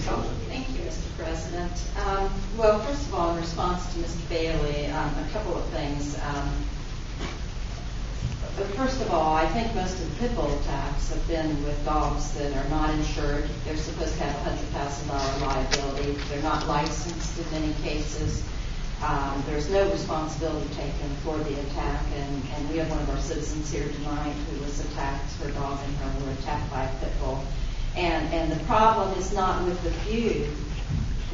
Thompson. Thank you, Mr. President. Well, first of all, in response to Mr. Bailey, a couple of things. But first of all, I think most of the pit bull attacks have been with dogs that are not insured. They're supposed to have $100,000 liability. They're not licensed in many cases. There's no responsibility taken for the attack, and we have one of our citizens here tonight who was attacked. Her dog and her were attacked by a pit bull. And the problem is not with the few.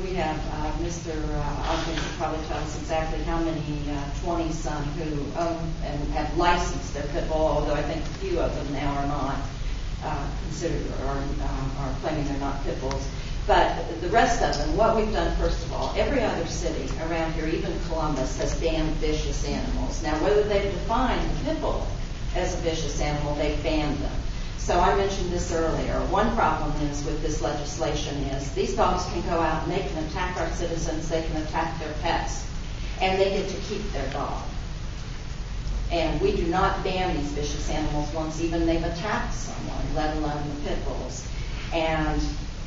We have Mr. Ogden could probably tell us exactly how many 20-some who own and have licensed their pit bull, although I think a few of them now are not considered or are claiming they're not pit bulls. But the rest of them, what we've done, first of all, every other city around here, even Columbus, has banned vicious animals. Now, whether they've defined the pit bull as a vicious animal, they've banned them. So I mentioned this earlier. One problem is with this legislation is these dogs can go out and they can attack our citizens, they can attack their pets, and they get to keep their dog. And we do not ban these vicious animals once even they've attacked someone, let alone the pit bulls. And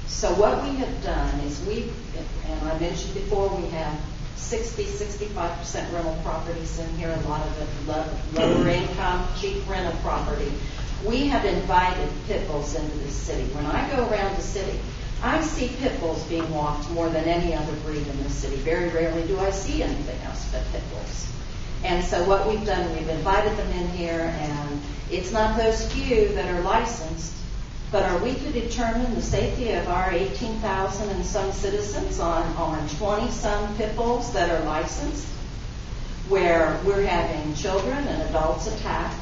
so what we have done is and I mentioned before, we have 65% rental properties in here, a lot of it lower income, cheap rental property. We have invited pit bulls into this city. When I go around the city, I see pit bulls being walked more than any other breed in this city. Very rarely do I see anything else but pit bulls. And so what we've done, we've invited them in here, and it's not those few that are licensed, but are we to determine the safety of our 18,000 and some citizens on 20-some pit bulls that are licensed, where we're having children and adults attacked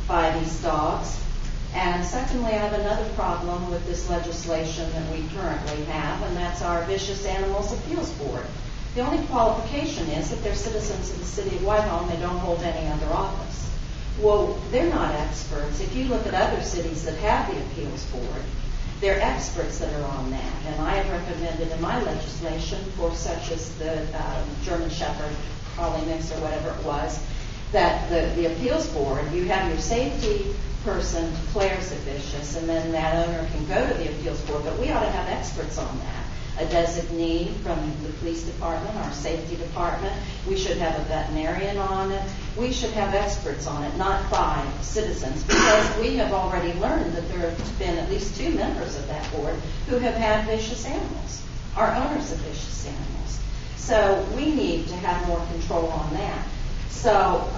by these dogs? And secondly, I have another problem with this legislation that we currently have, and that's our Vicious Animals Appeals Board. The only qualification is that they're citizens of the city of Whitehall and they don't hold any other office. Well, they're not experts. If you look at other cities that have the appeals board, they're experts that are on that. And I have recommended in my legislation for such as the German Shepherd, Collie Mix, or whatever it was, that the appeals board, you have your safety person declares it vicious, and then that owner can go to the appeals board. But we ought to have experts on that. A designee from the police department, our safety department. We should have a veterinarian on it. We should have experts on it, not 5 citizens, because we have already learned that there have been at least 2 members of that board who have had vicious animals, are owners of vicious animals. So we need to have more control on that. So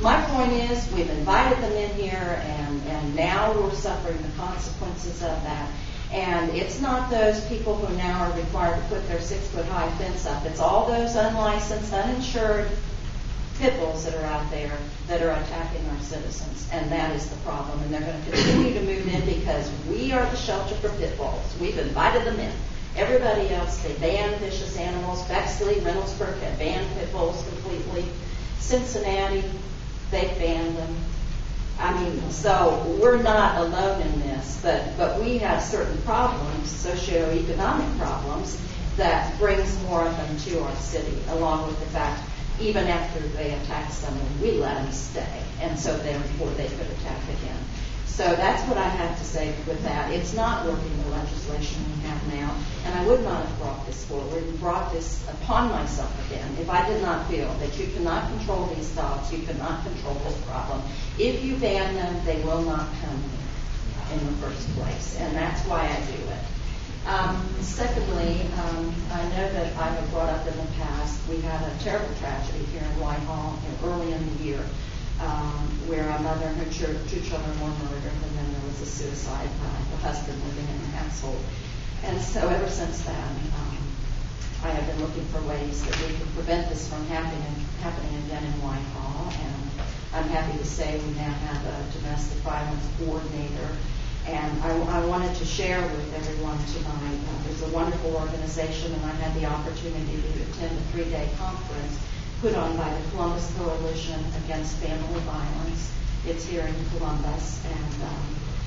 my point is, we've invited them in here, and now we're suffering the consequences of that. And it's not those people who now are required to put their 6-foot-high fence up. It's all those unlicensed, uninsured pit bulls that are out there that are attacking our citizens. And that is the problem. And they're going to continue to move in because we are the shelter for pit bulls. We've invited them in. Everybody else, they ban vicious animals. Bexley, Reynoldsburg have banned pit bulls completely. Cincinnati, they've banned them. I mean, so we're not alone in this, but we have certain problems, socioeconomic problems, that brings more of them to our city, along with the fact even after they attack someone, we let them stay, and so therefore they could attack again. So that's what I have to say with that. It's not working, the legislation we have now, and I would not have brought this forward and brought this upon myself again if I did not feel that you cannot control these dogs, you cannot control this problem. If you ban them, they will not come here in the first place, and that's why I do it. Secondly, I know that I have brought up in the past, we had a terrible tragedy here in Whitehall early in the year, where a mother and her 2 children were murdered, and then there was a suicide by the husband living in the household. And so ever since then, I have been looking for ways that we can prevent this from happening again in Whitehall. And I'm happy to say we now have a domestic violence coordinator. And I wanted to share with everyone tonight, there's a wonderful organization, and I had the opportunity to attend a 3-day conference put on by the Columbus Coalition Against Family Violence. It's here in Columbus, and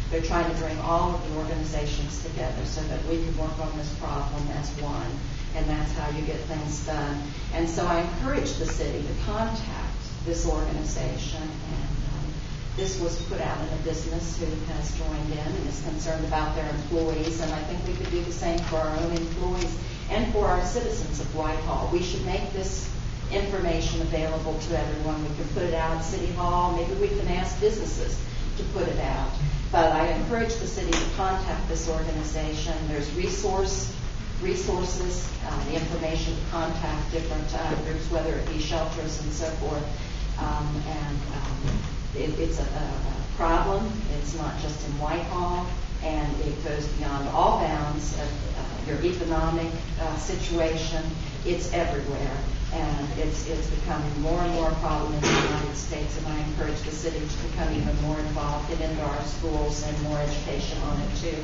they're trying to bring all of the organizations together so that we can work on this problem as one, and that's how you get things done. And so I encourage the city to contact this organization and This was put out in a business who has joined in and is concerned about their employees, and I think we could do the same for our own employees and for our citizens of Whitehall. We should make this information available to everyone. We can put it out at City Hall. Maybe we can ask businesses to put it out. But I encourage the city to contact this organization. There's resources, the information to contact different groups, whether it be shelters and so forth. It's a problem. It's not just in Whitehall, and it goes beyond all bounds of your economic situation. It's everywhere, and it's becoming more and more a problem in the United States, and I encourage the city to become even more involved, get into our schools and more education on it too,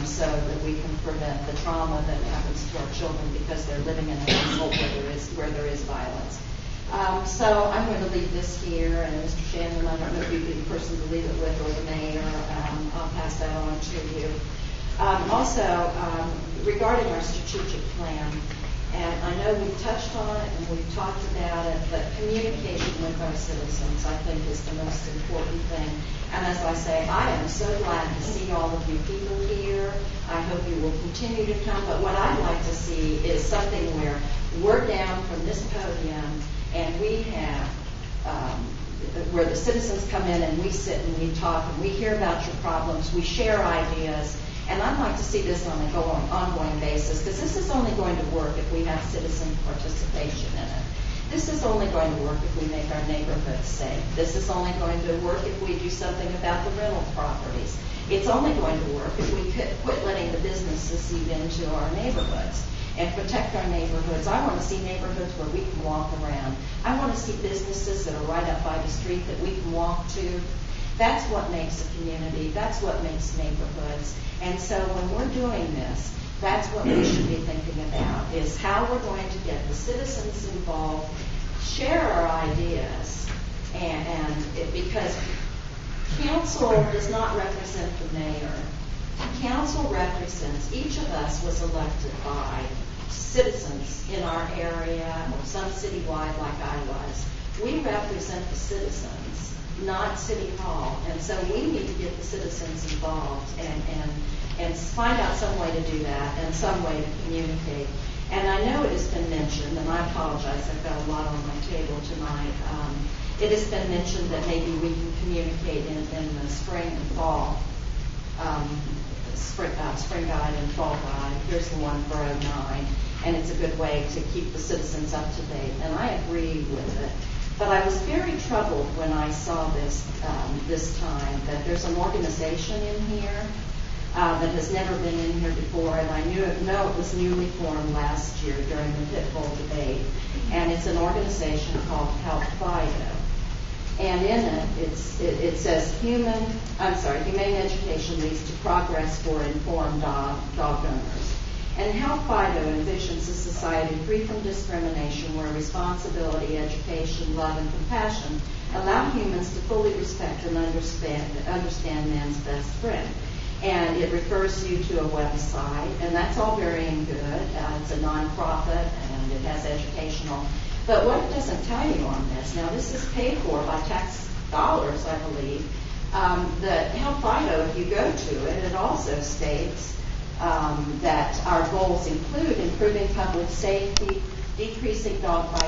so that we can prevent the trauma that happens to our children because they're living in a household where there is violence. So I'm going to leave this here, and Mr. Shannon, I don't know if you'd be the person to leave it with, or the mayor. I'll pass that on to you. Also, regarding our strategic plan, and I know we've touched on it and we've talked about it, but communication with our citizens, I think, is the most important thing. And as I say, I am so glad to see all of you people here. I hope you will continue to come. But what I'd like to see is something where we're down from this podium and we have where the citizens come in and we sit and we talk and we hear about your problems, we share ideas. And I'd like to see this on an ongoing basis, because this is only going to work if we have citizen participation in it. This is only going to work if we make our neighborhoods safe. This is only going to work if we do something about the rental properties. It's only going to work if we quit letting the businesses seep into our neighborhoods and protect our neighborhoods. I want to see neighborhoods where we can walk around. I want to see businesses that are right up by the street that we can walk to. That's what makes a community. That's what makes neighborhoods. And so when we're doing this, that's what we should be thinking about, is how we're going to get the citizens involved, share our ideas, because council does not represent the mayor. Council represents, each of us was elected by citizens in our area or some citywide like I was. We represent the citizens, not City Hall. And so we need to get the citizens involved and find out some way to do that and some way to communicate. And I know it has been mentioned, and I apologize, I've got a lot on my table tonight. It has been mentioned that maybe we can communicate in the spring and fall, spring guide and fall guide. Here's the one for 09, and it's a good way to keep the citizens up to date. And I agree with it. But I was very troubled when I saw this time, that there's an organization in here that has never been in here before, and I know it was newly formed last year during the pit bull debate, and it's an organization called Help Fido. And in it says humane education leads to progress for informed dog owners. And Help Fido envisions a society free from discrimination where responsibility, education, love, and compassion allow humans to fully respect and understand man's best friend. And it refers you to a website, and that's all very good. It's a nonprofit, and it has educational. But what it doesn't tell you on this, now this is paid for by tax dollars, I believe, that Help Fido, if you go to it, it also states that our goals include improving public safety, decreasing dog bites,